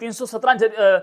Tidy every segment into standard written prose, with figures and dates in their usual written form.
317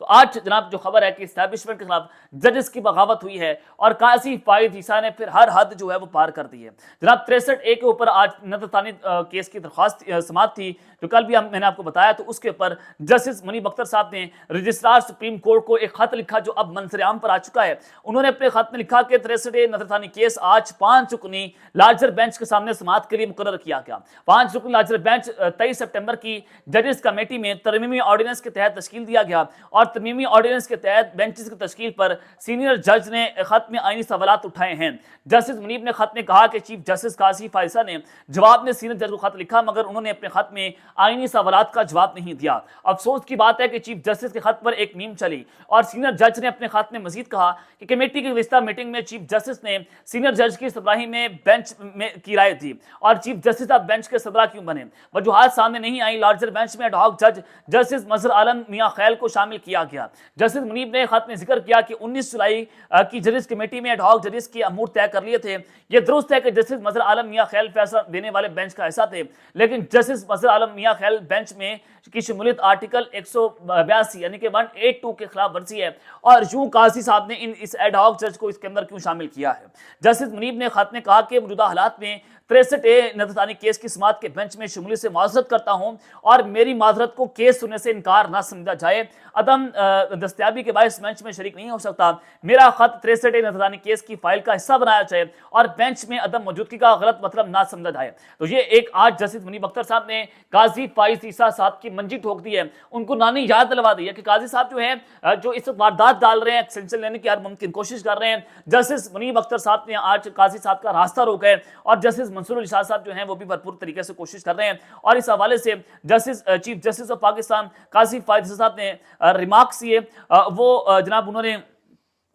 تو آج جناب جو خبر ہے کہ اسٹیبلشمنٹ کے خلاف ججز کی بغاوت ہوئی ہے اور قاضی فائز عیسیٰ نے پھر ہر حد جو ہے وہ پار کر دی ہے جناب 63A کے اوپر آج نظر ثانی کیس کی درخواست سماعت تھی جو کل بھی میں نے آپ کو بتایا، تو اس کے اوپر جسٹس منیب اختر صاحب نے رجسٹرار سپریم کورٹ کو ایک خط لکھا جو اب منظر عام پر آ چکا ہے۔ انہوں نے اپنے خط میں لکھا کہ 63A نظر ثانی کیس آج 5 رکنی لارجر بینچ کے سامنے سماعت کے لیے مقرر کیا گیا۔ 5 رکنی لارجر بینچ 23 سپٹمبر کی ججز کمیٹی میں ترمیمی آرڈیننس کے تحت تشکیل دیا گیا اور ترمیمی آرڈیننس کے تحت بینچز کی تشکیل پر سینئر جج نے خط میں آئینی سوالات اٹھائے ہیں۔ جسٹس منیب نے خط میں کہا کہ چیف جسٹس قاضی فائزہ نے جواب میں سینئر جج کو خط لکھا مگر انہوں نے اپنے خط میں آئینی سوالات کا جواب نہیں دیا۔ افسوس کی بات ہے کہ چیف جسٹس کے خط پر ایک میم چلی اور سینئر جج نے اپنے خط میں مزید کہا کہ کمیٹی کی گزشتہ میٹنگ میں چیف جسٹس نے سینئر جج کی سربراہی میں بینچ میں کی رائے دی اور چیف جسٹس اب بینچ کے سربراہ کیوں بنے؟ وجوہات سامنے نہیں آئی۔ لارجر بینچ میں ایڈ ہاک جج جسٹس مظہر عالم میاں خیل کو شامل کیا گیا۔ جسٹس منیب نے خط میں ذکر کیا کہ 19 جولائی کی ججز کمیٹی میں ایڈ ہاک ججز کی امور طے کر لیے تھے۔ یہ درست ہے کہ جسٹس مظہر عالم میاں خیل فیصلہ دینے والے بینچ کا حصہ تھے، لیکن جسٹس مظہر عالم میاں خیل بینچ میں کی شمولیت آرٹیکل 182 یعنی کہ 182 کے خلاف ورزی ہے اور یوں قاضی صاحب نے اس ایڈ ہاک جج کو اس کے اندر کیوں شامل کیا ہے؟ جسٹس منیب نے خط میں کہا کہ موجودہ حالات میں 63A نظر ثانی کیس کی سماعت کے بینچ میں شمولیت سے معذرت کرتا ہوں اور میری معذرت کو کیس سننے سے انکار نہ سمجھا جائے۔ عدم دستیابی کے باعث بینچ میں شریک نہیں ہو سکتا۔ میرا خط 63A نظر ثانی کیس کی فائل کا حصہ بنایا جائے اور بینچ میں عدم موجودگی کا غلط مطلب نہ سمجھا جائے۔ تو یہ ایک آج جسٹس منیب اختر صاحب نے قاضی فائز عیسیٰ صاحب کی منجی ٹھوک دی ہے، ان کو نانی یاد دلوا دی ہے کہ قاضی صاحب جو ہیں جو اس وقت واردات ڈال رہے ہیں، ایکسٹینشن لینے کی ہر ممکن کوشش کر رہے ہیں۔ جسٹس منیب اختر صاحب نے آج قاضی صاحب کا راستہ روکا ہے اور جسٹس منصور علی شاہ صاحب جو ہیں وہ بھی بھرپور طریقے سے کوشش کر رہے ہیں اور اس حوالے سے چیف جسٹس آف پاکستان قاضی فائز صاحب نے ریمارکس دیے، وہ جناب انہوں نے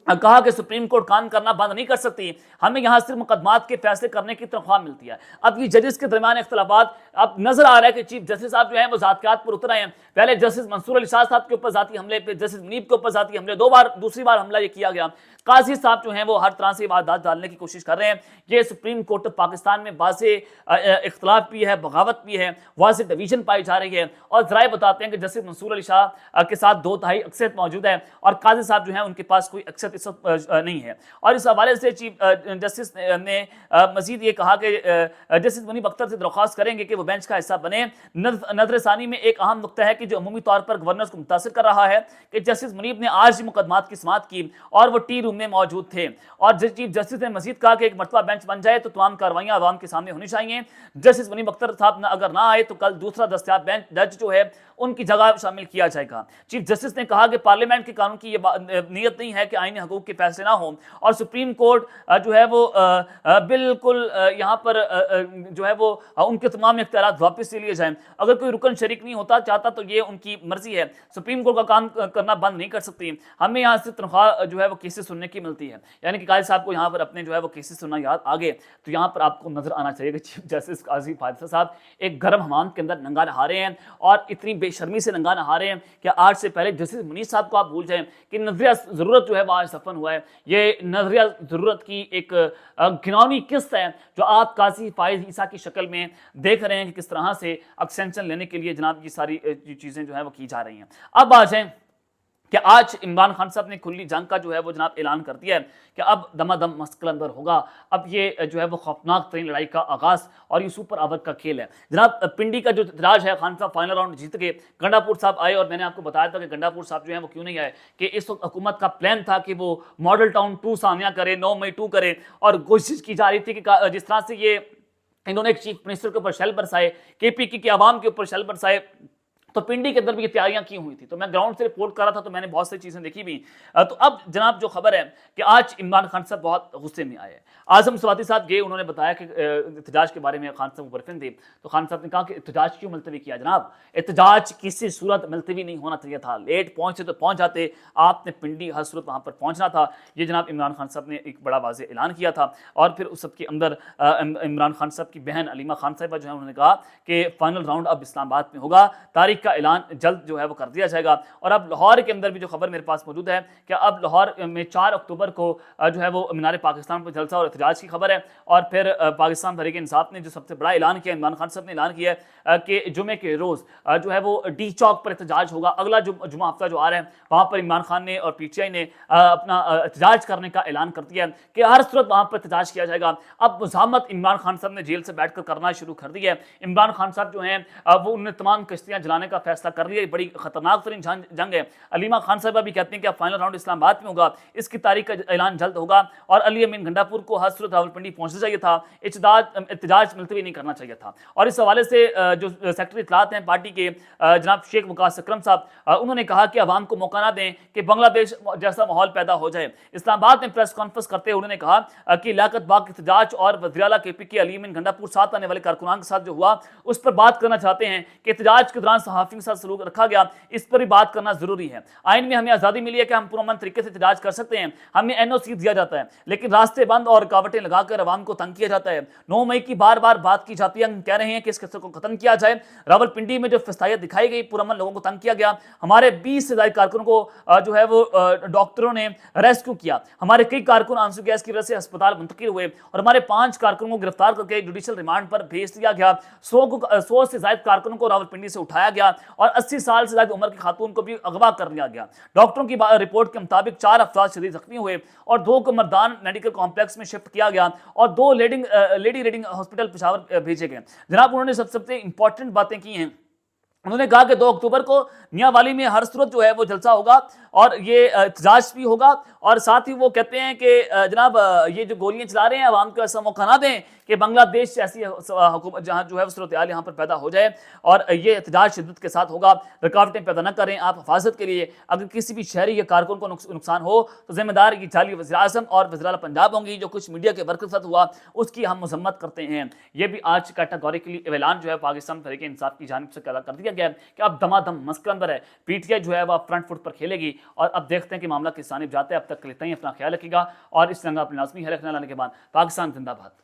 کہا کہ سپریم کورٹ کام کرنا بند نہیں کر سکتی، ہمیں یہاں صرف مقدمات کے فیصلے کرنے کی تنخواہ ملتی ہے۔ اب یہ ججز کے درمیان اختلافات اب نظر آ رہا ہے کہ چیف جسٹس صاحب جو ہیں وہ ذاتیات پر اتر آئے ہیں۔ پہلے جسٹس منصور علی شاہ صاحب کے اوپر ذاتی حملے، پہ جسٹس منیب کے اوپر ذاتی حملے، دوسری بار حملہ یہ کیا گیا۔ قاضی صاحب جو ہیں وہ ہر طرح سے واردات ڈالنے کی کوشش کر رہے ہیں۔ یہ سپریم کورٹ آف پاکستان میں واضح اختلاف بھی ہے، بغاوت بھی ہے، واضح ڈویژن پائی جا رہی ہے اور ذرائع بتاتے ہیں کہ جسٹس منصور علی شاہ کے ساتھ 2/3 اکثریت موجود ہے اور قاضی صاحب جو ہیں ان کے پاس کوئی اکثریت اس وقت نہیں ہے۔ اور اس حوالے سے چیف جسٹس نے مزید یہ کہا کہ جسٹس منیب اختر سے درخواست کریں گے کہ وہ بینچ کا حصہ بنے۔ نظر ثانی میں ایک اہم نقطہ ہے کہ جو عمومی طور پر گورنرز کو متاثر کر رہا ہے کہ جسٹس منیب نے آج مقدمات کی سماعت کی اور وہ ٹی روم میں موجود تھے اور چیف جسٹس نے مزید کہا کہ ایک مرتبہ بینچ بن جائے تو تمام کارروائیاں عوام کے سامنے ہونی چاہیے۔ جسٹس منیب اختر صاحب اگر نہ آئے تو کل دوسرا دستیاب بینچ جج جو ہے ان کی جگہ شامل کیا جائے گا۔ چیف جسٹس نے کہا کہ پارلیمنٹ کے قانون کی یہ نیت نہیں ہے کہ آئینی حقوق کے فیصلے نہ ہوں اور سپریم کورٹ جو ہے وہ بالکل یہاں پر جو ہے وہ ان کے تمام اختیارات واپس لے لیے جائیں۔ اگر کوئی رکن شریک نہیں ہوتا چاہتا تو یہ ان کی مرضی ہے، سپریم کورٹ کا کام کرنا بند نہیں کر سکتی۔ ہمیں یہاں سے تنخواہ جو ہے وہ کیسز سننے کی ملتی ہے، یعنی کہ قاضی صاحب کو یہاں پر اپنے جو ہے وہ کیسز سننا یاد آگے، تو یہاں پر آپ کو نظر آنا چاہیے کہ چیف جسٹس قاضی فائز صاحب ایک گرم حمام کے اندر ننگا نہا رہے ہیں اور اتنی بے شرمی سے ننگا نہا رہے ہیں کہ آج سے پہلے جسٹس منیب صاحب کو آپ بھول جائیں کہ نظریہ ضرورت جو ہے وہ آج دفن ہوا ہے۔ یہ نظریہ ضرورت کی ایک گھناؤنی قسط ہے جو آپ قاضی فائز عیسیٰ کی شکل میں دیکھ رہے ہیں کہ کس طرح سے ایکسٹینشن لینے کے لیے جناب یہ ساری چیزیں جو ہیں وہ کی جا رہی ہیں۔ اب آ جائیں کہ آج عمران خان صاحب نے کھلی جنگ کا جو ہے وہ جناب اعلان کر دیا ہے کہ اب دما دم مسکل اندر ہوگا، اب یہ جو ہے وہ خوفناک ترین لڑائی کا آغاز اور یہ سپر اوور کا کھیل ہے۔ جناب پنڈی کا جو احتجاج ہے، خان صاحب فائنل راؤنڈ جیت کے گنڈا پور صاحب آئے اور میں نے آپ کو بتایا تھا کہ گنڈا پور صاحب جو ہیں وہ کیوں نہیں آئے، کہ اس وقت حکومت کا پلان تھا کہ وہ ماڈل ٹاؤن 2 ثانیہ کرے، 9 مئی 2 کرے اور کوشش کی جا رہی تھی کہ جس طرح سے یہ انہوں نے ایک چیف منسٹر کے اوپر شیل برسائے، کے پی کی عوام کے اوپر شیل برسائے، تو پنڈی کے اندر بھی یہ تیاریاں کی ہوئی تھی۔ تو میں گراؤنڈ سے رپورٹ کر رہا تھا تو میں نے بہت سی چیزیں دیکھی بھی۔ تو اب جناب جو خبر ہے کہ آج عمران خان صاحب بہت غصے میں آئے ہیں۔ اعظم سواتی صاحب گئے، انہوں نے بتایا کہ احتجاج کے بارے میں خان صاحب برفن تھے، تو خان صاحب نے کہا کہ احتجاج کیوں ملتوی کیا؟ جناب احتجاج کسی صورت ملتوی نہیں ہونا چاہیے تھا، لیٹ پہنچے تو پہنچ جاتے، آپ نے پنڈی ہر صورت وہاں پر پہنچنا تھا۔ یہ جناب عمران خان صاحب نے ایک بڑا واضح اعلان کیا تھا اور پھر اس سب کے اندر عمران خان صاحب کی بہن علیمہ خان صاحبہ جو ہے انہوں نے کہا کہ فائنل راؤنڈ اب اسلام آباد میں ہوگا، تاریخ کا اعلان جلد جو ہے وہ کر دیا جائے گا۔ اور اب لاہور کے اندر بھی جو خبر میرے پاس موجود ہے کہ اب لاہور میں 4 اکتوبر کو جو ہے وہ مینار پاکستان پر جلسہ اور احتجاج کی خبر ہے، اور پھر پاکستان تحریک انصاف نے جو سب سے بڑا اعلان کیا، عمران خان صاحب نے اعلان کیا ہے کہ جمعے کے روز جو ہے وہ ڈی چوک پر احتجاج ہوگا۔ اگلا جمعہ ہفتہ جو آ رہا ہے وہاں پر عمران خان نے اور پی ٹی آئی نے اپنا احتجاج کرنے کا اعلان کر دیا ہے کہ ہر صورت وہاں پر احتجاج کیا جائے گا۔ اب مزاحمت عمران خان صاحب نے جیل سے بیٹھ کر کرنا شروع کر دی ہے۔ عمران خان صاحب جو ہیں وہ انہوں نے تمام کشتیاں جلانے کا فیصلہ کر لیا، بڑی خطرناک ترین جنگ ہے۔ علیمہ خان صاحبہ بھی کہتے ہیں کہ اب فائنل راؤنڈ اسلام آباد میں ہوگا، اس کی تاریخ کا اعلان جلد ہوگا، اور علی امین گنڈا پور کو ہر صورت راولپنڈی پہنچنا چاہیے تھا، احتجاج ملتوی نہیں کرنا چاہیے تھا۔ اور اس حوالے سے جو سیکرٹری اطلاعات ہیں پارٹی کے جناب شیخ وقاص اکرم صاحب، انہوں نے کہا کہ عوام کو موقع نہ دیں کہ بنگلہ دیش جیسا ماحول پیدا ہو جائے۔ اسلام آباد میں پریس کانفرنس کرتے ہوئے انہوں نے کہا کہ لیاقت باغ احتجاج اور وزیر اعلیٰ کے پی کے علی امین گنڈا پور ساتھ آنے والے کارکنان کے ساتھ جو ہوا اس پر بات کرنا چاہتے ہیں کہ احتجاج کے دوران صحافیوں کے ساتھ سلوک رکھا گیا، اس پر بھی بات کرنا ضروری ہے۔ آئین میں ہمیں آزادی ملی ہے کہ ہم پرامن طریقے سے احتجاج کر سکتے ہیں، ہمیں این او سی دیا جاتا ہے، لیکن راستے بند اور رکاوٹیں لگا کر عوام کو تنگ کیا جاتا ہے۔ 9 مئی کی بار بار بات کی جاتی ہے، ہم کہہ رہے ہیں کہ اس قصے کو ختم کیا جائے۔ راولپنڈی میں جو فسادیت دکھائی گئی، پرامن لوگوں کو تنگ کیا گیا، ہمارے 20 سے زائد کارکنوں کو جو ہے وہ ڈاکٹروں نے ریسکیو کیا، ہمارے کئی کارکن آنسو گیس کی وجہ سے ہسپتال منتقل ہوئے، اور ہمارے 5 کارکنوں کو گرفتار کر کے جوڈیشل ریمانڈ پر بھیج دیا گیا۔ 100 سے زائد کارکنوں کو راولپنڈی سے اٹھایا گیا، اور 80 سال سے زائد عمر کی خاتون کو بھی اغوا کر لیا گیا۔ ڈاکٹروں کی رپورٹ کے مطابق 4 افراد شدید زخمی ہوئے، اور 2 کو مردان میڈیکل کمپلیکس میں شفٹ کیا گیا، اور 2 لیڈی ریڈنگ ہاسپٹل پشاور بھیجے گئے۔ جناب انہوں نے سب سے امپورٹنٹ باتیں کی ہیں۔ انہوں نے کہا کہ 2 اکتوبر کو میاں والی میں ہر صورت جو ہے وہ جلسہ ہوگا، اور یہ احتجاج بھی ہوگا، اور ساتھ ہی وہ کہتے ہیں کہ جناب یہ جو گولیاں چلا رہے ہیں عوام کو ایسا موقع نہ دیں کہ بنگلہ دیش ایسی حکومت جہاں جو ہے صورتحال یہاں پر پیدا ہو جائے، اور یہ احتجاج شدت کے ساتھ ہوگا۔ رکاوٹیں پیدا نہ کریں آپ حفاظت کے لیے، اگر کسی بھی شہری یا کارکن کو نقصان ہو تو ذمہ دار یہ جعلی وزیر اعظم اور وزیر اعلیٰ پنجاب ہوں گی۔ جو کچھ میڈیا کے ورکر کے ساتھ ہوا اس کی ہم مذمت کرتے ہیں۔ یہ بھی آج کیٹاگوریکلی اعلان جو ہے پاکستان تحریک انصاف کی جانب سے کر دیا گیا ہے کہ اب دمادم مسک اندر ہے، پی ٹی آئی جو ہے وہ فرنٹ فٹ پر کھیلے گی، اور اب دیکھتے ہیں کہ معاملہ کس جانب جاتا ہے۔ اب تک کے لیے اپنا خیال رکھیے گا، اور اس طرح اپنے لازمی خیال رکھنا لانے کے بعد پاکستان زندہ باد۔